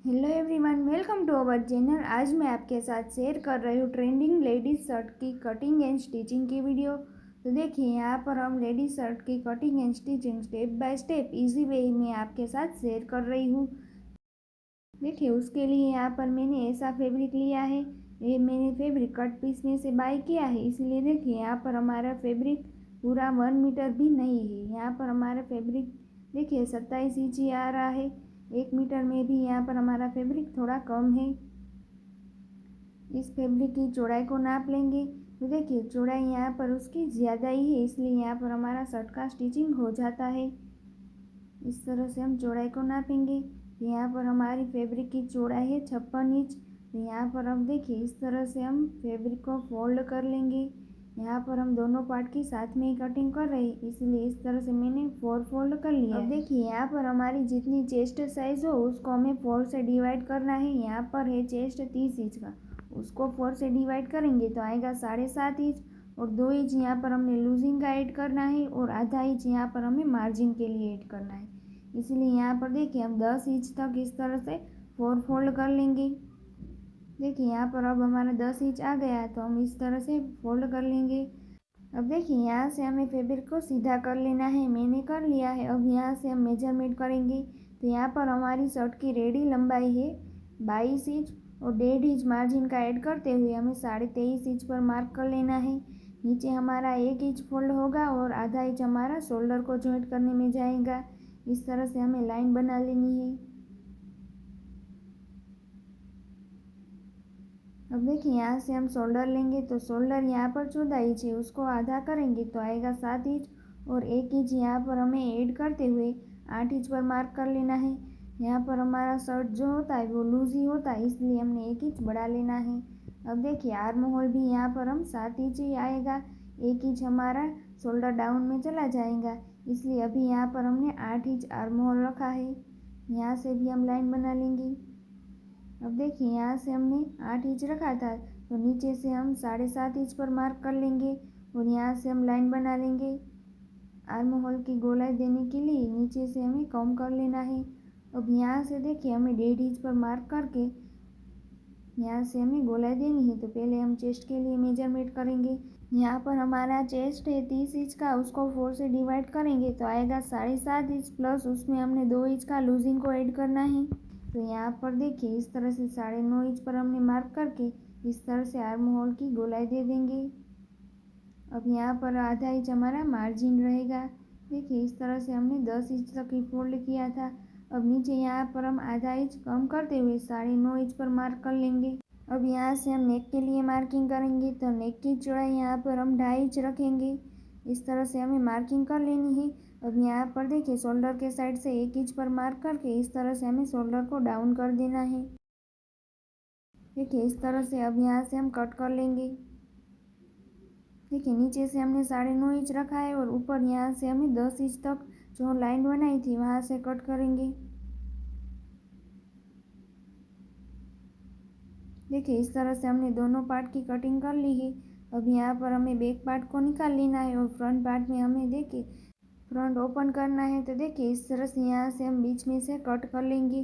Hello everyone, welcome to our channel. आज मैं आपके साथ शेयर कर रही हूँ ट्रेंडिंग लेडीज शर्ट की कटिंग एंड स्टिचिंग की वीडियो। तो देखिए, यहाँ पर हम लेडीज शर्ट की cutting and stitching step by step easy way में आपके साथ शेयर कर रही हूँ। देखिए, उसके लिए यहाँ पर मैंने ऐसा फैब्रिक लिया है। ये मैंने फैब्रिक कट पीस में से बाय किया है, इसलिए देखिए यहाँ पर हमारा फैब्रिक पूरा 1 मीटर भी नहीं है। यहाँ पर हमारा फैब्रिक देखिए 27 इंच ही आ रहा है। 1 मीटर में भी यहाँ पर हमारा फैब्रिक थोड़ा कम है। इस फैब्रिक की चौड़ाई को नाप लेंगे। तो देखिए, चौड़ाई यहाँ पर उसकी ज़्यादा ही है, इसलिए यहाँ पर हमारा शर्ट का स्टिचिंग हो जाता है। इस तरह से हम चौड़ाई को नापेंगे। यहाँ पर हमारी फैब्रिक की चौड़ाई है 56 इंच। तो यहाँ पर हम देखिए इस तरह से हम फैब्रिक को फोल्ड कर लेंगे। यहाँ पर हम दोनों पार्ट की साथ में ही कटिंग कर रहे हैं, इसलिए इस तरह से मैंने 4 फोल्ड कर लिया। अब देखिए, यहाँ पर हमारी जितनी चेस्ट साइज़ हो उसको हमें 4 से डिवाइड करना है। यहाँ पर है चेस्ट 30 इंच का, उसको 4 से डिवाइड करेंगे तो आएगा 7.5 इंच। और 2 इंच यहाँ पर हमने लूजिंग का ऐड करना है और आधा इंच यहाँ पर हमें मार्जिन के लिए ऐड करना है। इसलिए यहाँ पर देखिए हम 10 इंच तक इस तरह से 4 फोल्ड कर लेंगे। देखिए, यहाँ पर अब हमारा 10 इंच आ गया है, तो हम इस तरह से फोल्ड कर लेंगे। अब देखिए, यहाँ से हमें फैब्रिक को सीधा कर लेना है। मैंने कर लिया है। अब यहाँ से हम मेजरमेंट करेंगे। तो यहाँ पर हमारी शर्ट की रेडी लंबाई है 22 इंच और 1.5 इंच मार्जिन का ऐड करते हुए हमें 23.5 इंच पर मार्क कर लेना है। नीचे हमारा 1 इंच फोल्ड होगा और आधा इंच हमारा शोल्डर को जॉइंट करने में जाएगा। इस तरह से हमें लाइन बना लेनी है। अब देखिए, यहाँ से हम शोल्डर लेंगे तो शोल्डर यहाँ पर 14 इंच है, उसको आधा करेंगे तो आएगा 7 इंच और 1 इंच यहाँ पर हमें ऐड करते हुए 8 इंच पर मार्क कर लेना है। यहाँ पर हमारा शर्ट जो होता है वो लूज ही होता है, इसलिए हमने 1 इंच बढ़ा लेना है। अब देखिए, आर्म होल भी यहाँ पर हम 7 इंच ही आएगा। 1 इंच हमारा शोल्डर डाउन में चला जाएगा, इसलिए अभी यहाँ पर हमने 8 इंच आर्म होल रखा है। यहाँ से भी हम लाइन बना लेंगे। अब देखिए, यहाँ से हमने 8 इंच रखा था, तो नीचे से हम 7.5 इंच पर मार्क कर लेंगे और यहाँ से हम लाइन बना लेंगे। आर्म होल की गोलाई देने के लिए नीचे से हमें कम कर लेना है। अब यहाँ से देखिए हमें 1.5 इंच पर मार्क करके यहाँ से हमें गोलाई देनी है। तो पहले हम चेस्ट के लिए मेजरमेंट करेंगे। यहाँ पर हमारा चेस्ट है 30 इंच का, उसको 4 से डिवाइड करेंगे तो आएगा 7.5 इंच, प्लस उसमें हमने 2 इंच का लूजिंग को ऐड करना है। तो यहाँ पर देखिए इस तरह से 9.5 इंच पर हमने मार्क करके इस तरह से आर्म होल की गोलाई दे देंगे। अब यहाँ पर आधा इंच हमारा मार्जिन रहेगा। देखिए, इस तरह से हमने 10 इंच तक ही फोल्ड किया था। अब नीचे यहाँ पर हम आधा इंच कम करते हुए 9.5 इंच पर मार्क कर लेंगे। अब यहाँ से हम नेक के लिए मार्किंग करेंगे, तो नेक की चौड़ाई यहाँ पर हम 2.5 इंच रखेंगे। इस तरह से हमें मार्किंग कर लेनी है। अब यहाँ पर देखिए शोल्डर के साइड से 1 इंच पर मार्क करके इस तरह से हमें शोल्डर को डाउन कर देना है। देखिए, इस तरह से अब यहाँ से हम कट कर लेंगे। देखिए, नीचे से हमने 9.5 इंच रखा है और ऊपर यहाँ से हमें 10 इंच तक जो लाइन बनाई थी वहाँ से कट करेंगे। देखिए, इस तरह से हमने दोनों पार्ट की कटिंग कर ली है। अब यहाँ पर हमें बैक पार्ट को निकाल लेना है और फ्रंट पार्ट में हमें देखिए फ्रंट ओपन करना है। तो देखिए इस तरह से यहाँ से हम बीच में से कट कर लेंगे।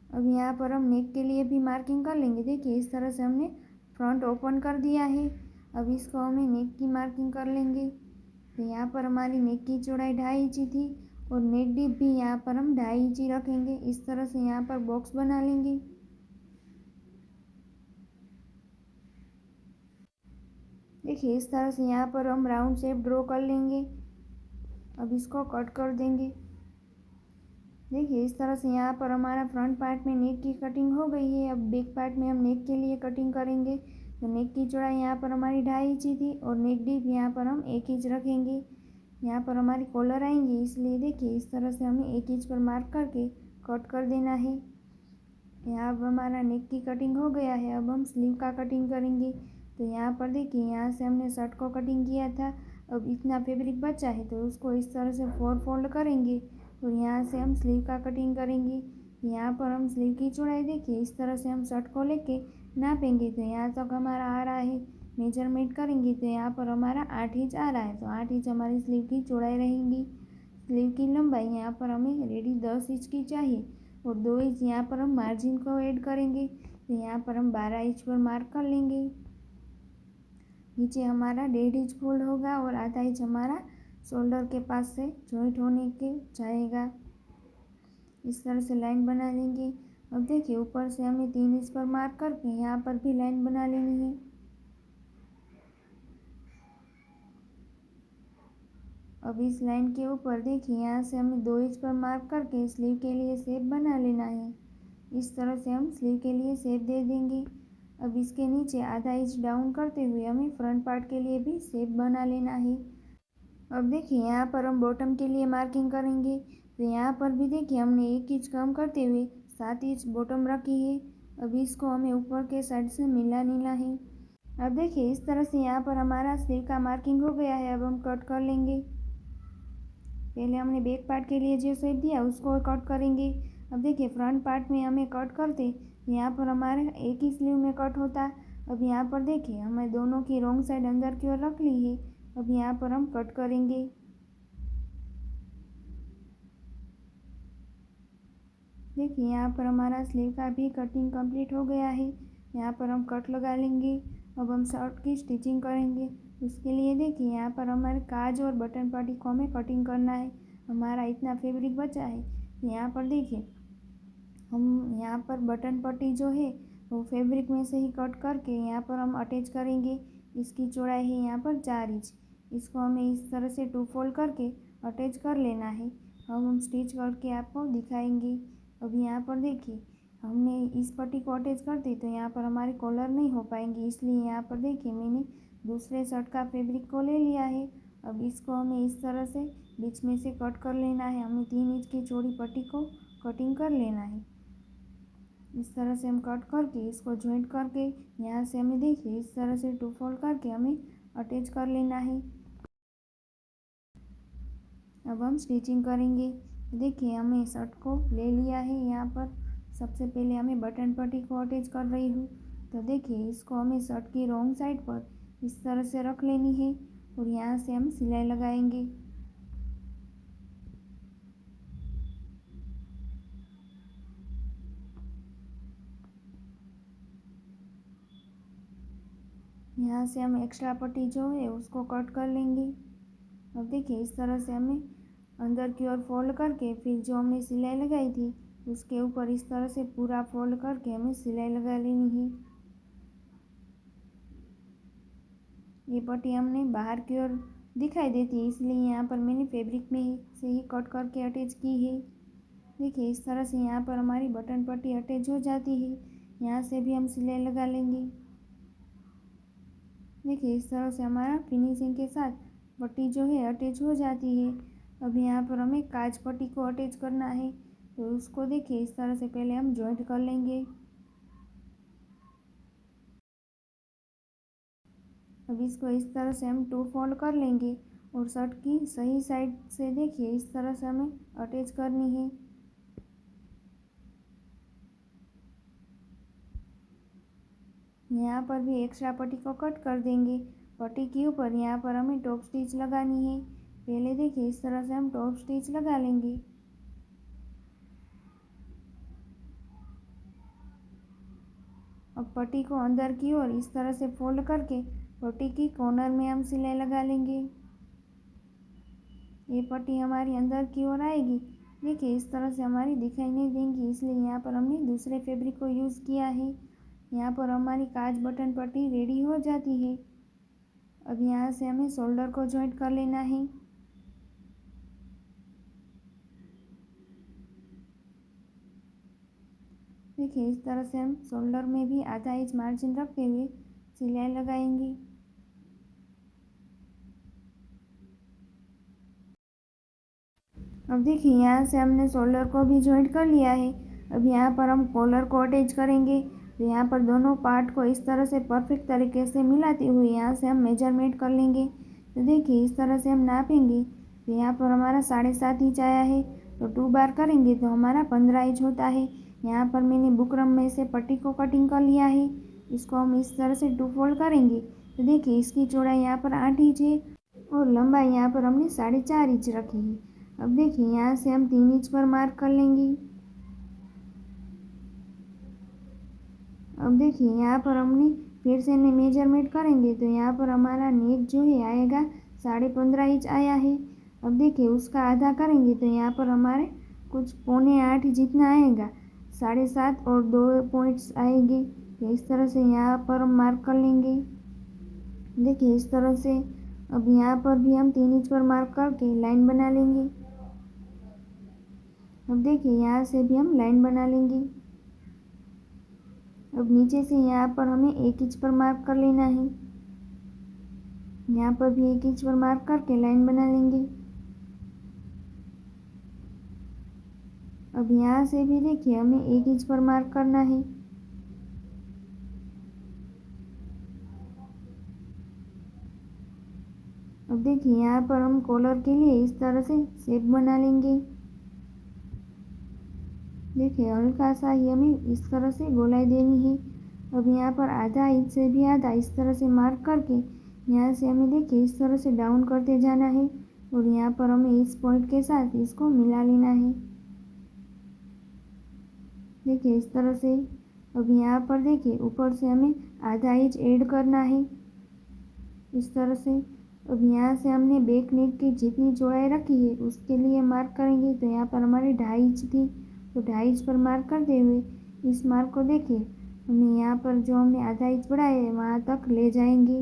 अब यहाँ पर हम नेक के लिए भी मार्किंग कर लेंगे। देखिए, इस तरह से हमने फ्रंट ओपन कर दिया है। अब इसको हमें नेक की मार्किंग कर लेंगे। तो यहाँ पर हमारी नेक की चौड़ाई 2.5 इंच थी और नेक डीप भी यहाँ पर हम 2.5 इंच ही रखेंगे। इस तरह से यहाँ पर बॉक्स बना लेंगे। देखिए, इस तरह से यहाँ पर हम राउंड शेप ड्रॉ कर लेंगे। अब इसको कट कर देंगे। देखिए, इस तरह से यहाँ पर हमारा फ्रंट पार्ट में नेक की कटिंग हो गई है। अब बैक पार्ट में हम नेक के लिए कटिंग करेंगे। तो नेक की चौड़ाई यहाँ पर हमारी 2.5 इंच थी और नेक डीप यहाँ पर हम 1 इंच रखेंगे। यहाँ पर हमारी कॉलर आएंगी, इसलिए देखिए इस तरह से हमें 1 इंच पर मार्क करके कट कर देना है। यहाँ अब हमारा नेक की कटिंग हो गया है। अब हम स्लीव का कटिंग करेंगे। तो यहाँ पर देखिए, यहाँ से हमने शर्ट को कटिंग किया था। अब इतना फैब्रिक बचा है तो उसको इस तरह से 4 फोल्ड करेंगे और यहाँ से हम स्लीव का कटिंग करेंगे। यहाँ पर हम स्लीव की चौड़ाई देखिए इस तरह से हम शर्ट को लेके नापेंगे। तो यहाँ तक हमारा आ रहा है, मेजरमेंट करेंगे तो यहाँ पर हमारा 8 इंच आ रहा है। तो 8 इंच हमारी स्लीव की चौड़ाई रहेंगी। स्लीव की लंबाई यहाँ पर हमें रेडी 10 इंच की चाहिए और 2 इंच यहाँ पर हम मार्जिन को ऐड करेंगे। तो यहाँ पर हम 12 इंच पर मार्क कर लेंगे। नीचे हमारा 1.5 इंच फोल्ड होगा और आधा इंच हमारा शोल्डर के पास से जॉइंट होने के जाएगा। इस तरह से लाइन बना लेंगे। अब देखिए ऊपर से हमें 3 इंच पर मार्क करके यहाँ पर भी लाइन बना लेनी है। अब इस लाइन के ऊपर देखिए यहाँ से हमें 2 इंच पर मार्क करके स्लीव के लिए शेप बना लेना है। इस तरह से हम स्लीव के लिए शेप दे देंगे। अब इसके नीचे आधा इंच डाउन करते हुए हमें फ्रंट पार्ट के लिए भी शेप बना लेना है। अब देखिए यहाँ पर हम बॉटम के लिए मार्किंग करेंगे। तो यहाँ पर भी देखिए हमने 1 इंच कम करते हुए 7 इंच बॉटम रखी है। अब इसको हमें ऊपर के साइड से मिला लेना है। अब देखिए इस तरह से यहाँ पर हमारा स्लीव का मार्किंग हो गया है। अब हम कट कर लेंगे। पहले हमने बैक पार्ट के लिए जो शेप दिया उसको कट करेंगे। अब देखिए फ्रंट पार्ट में हमें कट करते यहाँ पर हमारे एक ही स्लीव में कट होता। अब यहाँ पर देखिए हमें दोनों की रॉन्ग साइड अंदर की ओर रख ली है। अब यहाँ पर हम कट करेंगे। देखिए यहाँ पर हमारा स्लीव का भी कटिंग कंप्लीट हो गया है। यहाँ पर हम कट लगा लेंगे। अब हम शर्ट की स्टिचिंग करेंगे। उसके लिए देखिए यहाँ पर हमारे काज और बटन पट्टी को हमें कटिंग करना है। हमारा इतना फैब्रिक बचा है। यहाँ पर देखिए हम यहाँ पर बटन पट्टी जो है वो फैब्रिक में से ही कट करके यहाँ पर हम अटैच करेंगे। इसकी चौड़ाई है यहाँ पर 4 इंच। इसको हमें इस तरह से 2 फोल्ड करके अटैच कर लेना है। अब हम स्टिच करके आपको दिखाएंगे। अब यहाँ पर देखिए हमने इस पट्टी को अटैच कर दी तो यहाँ पर हमारी कॉलर नहीं हो पाएंगी, इसलिए यहाँ पर देखिए मैंने दूसरे शर्ट का फैब्रिक को ले लिया है। अब इसको हमें इस तरह से बीच में से कट कर लेना है। हमें 3 इंच की चौड़ी पट्टी को कटिंग कर लेना है। इस तरह से हम कट करके इसको जॉइंट करके यहाँ से हमें देखिए इस तरह से 2 फोल्ड करके हमें अटैच कर लेना है। अब हम स्टिचिंग करेंगे। देखिए हमें शर्ट को ले लिया है। यहाँ पर सबसे पहले हमें बटन पट्टी को अटैच कर रही हूँ। तो देखिए इसको हमें शर्ट की रॉन्ग साइड पर इस तरह से रख लेनी है और यहाँ से हम सिलाई लगाएंगे। यहाँ से हम एक्स्ट्रा पट्टी जो है उसको कट कर लेंगे। अब देखिए इस तरह से हमें अंदर की ओर फोल्ड करके फिर जो हमने सिलाई लगाई थी उसके ऊपर इस तरह से पूरा फोल्ड करके हमें सिलाई लगा लेनी है। ये पट्टी हमने बाहर की ओर दिखाई देती है, इसलिए यहाँ पर मैंने फैब्रिक में से ही कट करके अटैच की है। देखिए इस तरह से यहाँ पर हमारी बटन पट्टी अटैच हो जाती है। यहाँ से भी हम सिलाई लगा लेंगे। देखिए इस तरह से हमारा फिनिशिंग के साथ पट्टी जो है अटैच हो जाती है। अब यहाँ पर हमें काज पट्टी को अटैच करना है। तो उसको देखिए इस तरह से पहले हम जॉइंट कर लेंगे। अब इसको इस तरह से हम 2 फोल्ड कर लेंगे और शर्ट की सही साइड से देखिए इस तरह से हमें अटैच करनी है। यहाँ पर भी एक्स्ट्रा पट्टी को कट कर देंगे। पट्टी के ऊपर यहाँ पर हमें टॉप स्टिच लगानी है। पहले देखिए इस तरह से हम टॉप स्टिच लगा लेंगे। अब पट्टी को अंदर की ओर इस तरह से फोल्ड करके पट्टी की कॉर्नर में हम सिलाई लगा लेंगे। ये पट्टी हमारी अंदर की ओर आएगी। देखिए इस तरह से हमारी दिखाई नहीं देंगी, इसलिए यहाँ पर हमने दूसरे फैब्रिक को यूज़ किया है। यहाँ पर हमारी काज बटन पट्टी रेडी हो जाती है। अब यहाँ से हमें शोल्डर को जॉइंट कर लेना है। देखिए इस तरह से हम शोल्डर में भी आधा इंच मार्जिन रखते हुए सिलाई लगाएंगे। अब देखिए यहाँ से हमने शोल्डर को भी जॉइंट कर लिया है। अब यहाँ पर हम कॉलर को अटैच करेंगे। तो यहाँ पर दोनों पार्ट को इस तरह से परफेक्ट तरीके से मिलाते हुए यहाँ से हम मेजरमेंट कर लेंगे। तो देखिए इस तरह से हम नापेंगे। तो यहाँ पर हमारा 7.5 इंच आया है। तो 2 बार करेंगे तो हमारा 15 इंच होता है। यहाँ पर मैंने बुकरम में से पट्टी को कटिंग कर लिया है। इसको हम इस तरह से 2 फोल्ड करेंगे। तो देखिए इसकी चौड़ाई यहाँ पर 8 इंच है और लंबाई यहाँ पर हमने 4.5 इंच रखी है। अब देखिए यहाँ से हम 3 इंच पर मार्क कर लेंगे। अब देखिए यहाँ पर हमने फिर से मेजरमेंट करेंगे तो यहाँ पर हमारा नेक जो है आएगा 15.5 इंच आया है। अब देखिए उसका आधा करेंगे तो यहाँ पर हमारे कुछ 7.25 जितना आएगा, 7.5 और 2 पॉइंट्स आएंगे। तो इस तरह से यहाँ पर हम मार्क कर लेंगे। देखिए इस तरह से अब यहाँ पर भी हम 3 इंच पर मार्क करके लाइन बना लेंगे। अब देखिए यहाँ से भी हम लाइन बना लेंगे। अब नीचे से यहाँ पर हमें 1 इंच पर मार्क कर लेना है। यहाँ पर भी 1 इंच पर मार्क करके लाइन बना लेंगे। अब यहाँ से भी देखिए हमें 1 इंच पर मार्क करना है। अब देखिए यहाँ पर हम कॉलर के लिए इस तरह से शेप बना लेंगे। देखिए हल्का सा ही हमें इस तरह से गोलाई देनी है। अब यहाँ पर आधा इंच से भी आधा इस तरह से मार्क करके यहाँ से हमें देखिए इस तरह से डाउन करते जाना है और यहाँ पर हमें इस पॉइंट के साथ इसको मिला लेना है। देखिए इस तरह से। अब यहाँ पर देखिए ऊपर से हमें आधा इंच ऐड करना है इस तरह से। अब यहाँ से हमने बैक नेक की जितनी चौड़ाई रखी है उसके लिए मार्क करेंगे तो यहाँ पर हमारी 2.5 इंच थी, तो 2.5 इंच पर मार्क करते हुए इस मार्क को देखिए हमें यहाँ पर जो हमने आधा इंच बढ़ाया है वहाँ तक ले जाएंगे।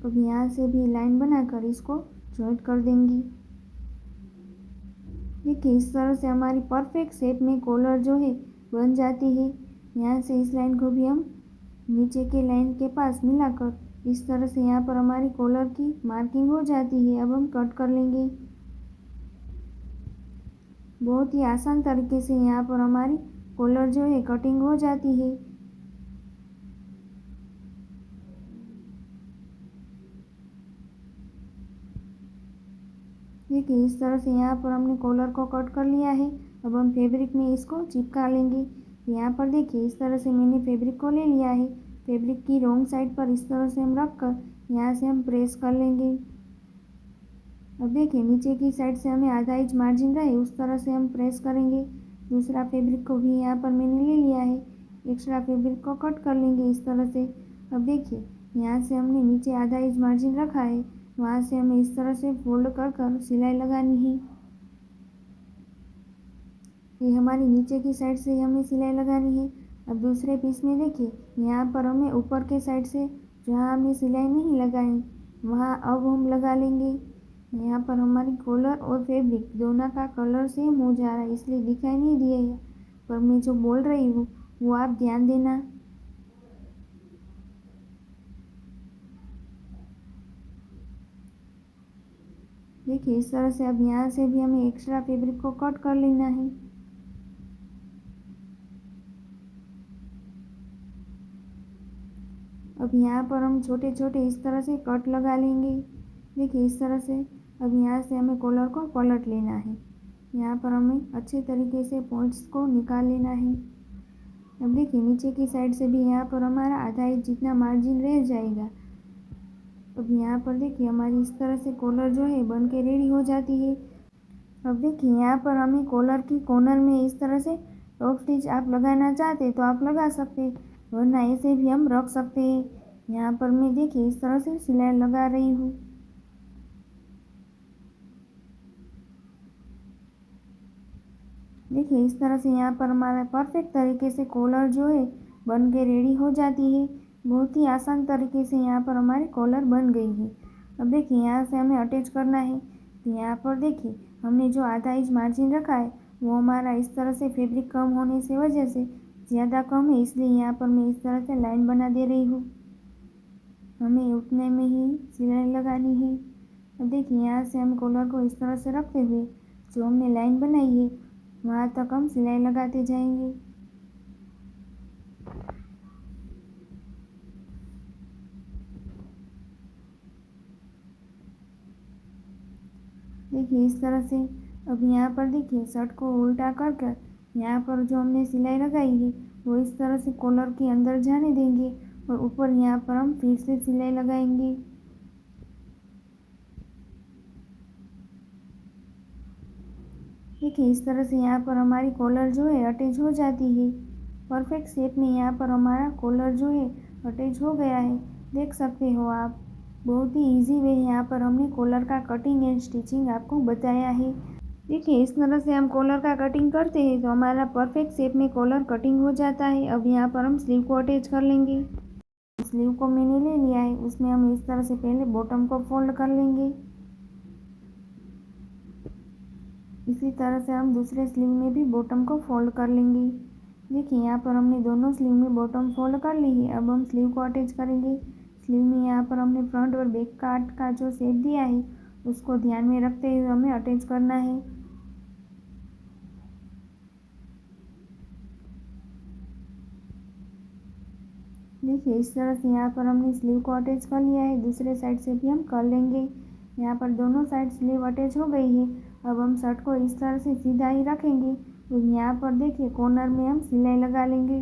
अब यहाँ से भी लाइन बनाकर इसको जॉइंट कर देंगे। देखिए इस तरह से हमारी परफेक्ट शेप में कॉलर जो है बन जाती है। यहाँ से इस लाइन को भी हम नीचे के लाइन के पास मिलाकर इस तरह से यहाँ पर हमारी कॉलर की मार्किंग हो जाती है। अब हम कट कर लेंगे। बहुत ही आसान तरीके से यहाँ पर हमारी कॉलर जो है कटिंग हो जाती है। देखिए इस तरह से यहाँ पर हमने कॉलर को कट कर लिया है। अब हम फैब्रिक में इसको चिपका लेंगे। यहाँ पर देखिए इस तरह से मैंने फैब्रिक को ले लिया है। फैब्रिक की रॉन्ग साइड पर इस तरह से हम रख कर यहाँ से हम प्रेस कर लेंगे। अब देखिए नीचे की साइड से हमें आधा इंच मार्जिन रहे उस तरह से हम प्रेस करेंगे। दूसरा फैब्रिक को भी यहाँ पर मैंने ले लिया है। एक्स्ट्रा फैब्रिक को कट कर लेंगे इस तरह से। अब देखिए यहाँ से हमने नीचे आधा इंच मार्जिन रखा है, वहाँ से हमें इस तरह से फोल्ड कर कर सिलाई लगानी है। ये हमारी नीचे की साइड से हमें सिलाई लगानी है। अब दूसरे पीस में देखिए यहाँ पर हमें ऊपर के साइड से जहाँ हमने सिलाई नहीं लगाई वहाँ अब हम लगा लेंगे। यहाँ पर हमारी कॉलर और फैब्रिक दोनों का कलर सेम हो जा रहा है इसलिए दिखाई नहीं दिया है, पर मैं जो बोल रही हूँ वो आप ध्यान देना। देखिए इस तरह से अब यहाँ से भी हमें एक्स्ट्रा फैब्रिक को कट कर लेना है। अब यहाँ पर हम छोटे छोटे इस तरह से कट लगा लेंगे। देखिए इस तरह से। अब यहाँ से हमें कॉलर को पलट लेना है। यहाँ पर हमें अच्छे तरीके से पॉइंट्स को निकाल लेना है। अब देखिए नीचे की साइड से भी यहाँ पर हमारा आधा इंच जितना मार्जिन रह जाएगा। अब यहाँ पर देखिए हमारी इस तरह से कॉलर जो है बन के रेडी हो जाती है। अब देखिए यहाँ पर हमें कॉलर की कॉर्नर में इस तरह से टॉप स्टिच आप लगाना चाहते तो आप लगा सकते हैं, वरना ऐसे भी हम रख सकते हैं। यहाँ पर मैं देखिए इस तरह से सिलाई लगा रही हूँ। देखिए इस तरह से यहाँ पर हमारा परफेक्ट तरीके से कॉलर जो है बन के रेडी हो जाती है। बहुत ही आसान तरीके से यहाँ पर हमारी कॉलर बन गई है। अब देखिए यहाँ से हमें अटैच करना है तो यहाँ पर देखिए हमने जो आधा इंच मार्जिन रखा है वो हमारा इस तरह से फैब्रिक कम होने से वजह से ज़्यादा कम है, इसलिए यहाँ पर मैं इस तरह से लाइन बना दे रही हूँ। हमें उतने में ही सिलाई लगानी है। अब देखिए यहाँ से हम कॉलर को इस तरह से रखते हुए जो हमने लाइन बनाई है वहाँ तक हम सिलाई लगाते जाएंगे। देखिए इस तरह से। अब यहाँ पर देखिए शर्ट को उल्टा कर कर यहाँ पर जो हमने सिलाई लगाई है वो इस तरह से कॉलर के अंदर जाने देंगे और ऊपर यहाँ पर हम फिर से सिलाई लगाएंगे। देखिए इस तरह से यहाँ पर हमारी कॉलर जो है अटैच हो जाती है। परफेक्ट शेप में यहाँ पर हमारा कॉलर जो है अटैच हो गया है। देख सकते हो आप, बहुत ही इजी वे यहाँ पर हमने कॉलर का कटिंग एंड स्टिचिंग आपको बताया है। देखिए इस तरह से हम कॉलर का कटिंग करते हैं तो हमारा परफेक्ट शेप में कॉलर कटिंग हो जाता है। अब यहाँ पर हम स्लीव को अटैच कर लेंगे। स्लीव को मैंने ले लिया है, उसमें हम इस तरह से पहले बॉटम को फोल्ड कर लेंगे। इसी तरह से हम दूसरे स्लीव में भी बॉटम को फोल्ड कर लेंगे। देखिए यहाँ पर हमने दोनों स्लीव में बॉटम फोल्ड कर ली है। अब हम स्लीव को अटैच करेंगे। स्लीव में यहाँ पर हमने फ्रंट और बैक पार्ट का जो शेप दिया है उसको ध्यान में रखते हुए हमें अटैच करना है। देखिए इस तरह से यहाँ पर हमने स्लीव को अटैच कर लिया है। दूसरे साइड से भी हम कर लेंगे। यहाँ पर दोनों साइड स्लीव अटैच हो गई है। अब हम शर्ट को इस तरह से सीधा ही रखेंगे और यहाँ पर देखिए कॉर्नर में हम सिलाई लगा लेंगे।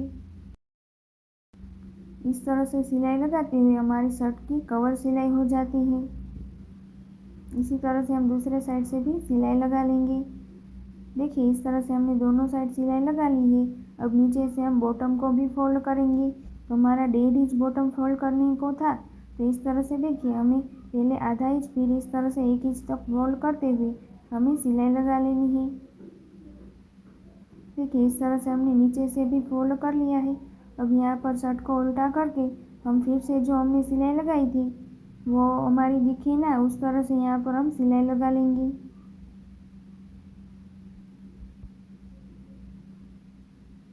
इस तरह से सिलाई लगाते हुए हमारी शर्ट की कवर सिलाई हो जाती है। इसी तरह से हम दूसरे साइड से भी सिलाई लगा लेंगे। देखिए इस तरह से हमने दोनों साइड सिलाई लगा ली है। अब नीचे से हम बॉटम को भी फोल्ड करेंगे। तो हमारा 1.5 इंच बॉटम फोल्ड करने को था, तो इस तरह से देखिए हमें पहले आधा इंच फिर इस तरह से 1 इंच तक फोल्ड करते हुए हमें सिलाई लगा लेनी है। देखिए इस तरह से हमने नीचे से भी फोल्ड कर लिया है। अब यहाँ पर शर्ट को उल्टा करके हम फिर से जो हमने सिलाई लगाई थी वो हमारी दिखे ना, उस तरह से यहाँ पर हम सिलाई लगा लेंगे।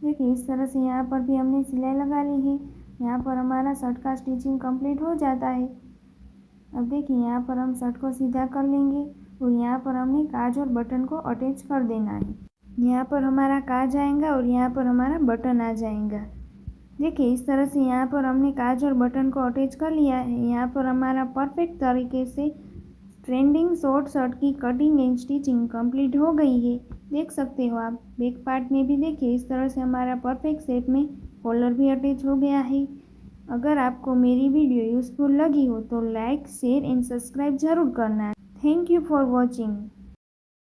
देखिए इस तरह से यहाँ पर भी हमने सिलाई लगा ली है। यहाँ पर हमारा शर्ट का स्टिचिंग कंप्लीट हो जाता है। अब देखिए यहाँ पर हम शर्ट को सीधा कर लेंगे और यहाँ पर हमने काज और बटन को अटैच कर देना है। यहाँ पर हमारा काज आएगा और यहाँ पर हमारा बटन आ जाएगा। देखिए इस तरह से यहाँ पर हमने काज और बटन को अटैच कर लिया है। यहाँ पर हमारा परफेक्ट तरीके से ट्रेंडिंग शॉर्ट शर्ट की कटिंग एंड स्टिचिंग कंप्लीट हो गई है। देख सकते हो आप, बैक पार्ट में भी देखिए इस तरह से हमारा परफेक्ट शेप में कॉलर भी अटैच हो गया है। अगर आपको मेरी वीडियो यूज़फुल लगी हो तो लाइक शेयर एंड सब्सक्राइब जरूर करना। Thank you for watching.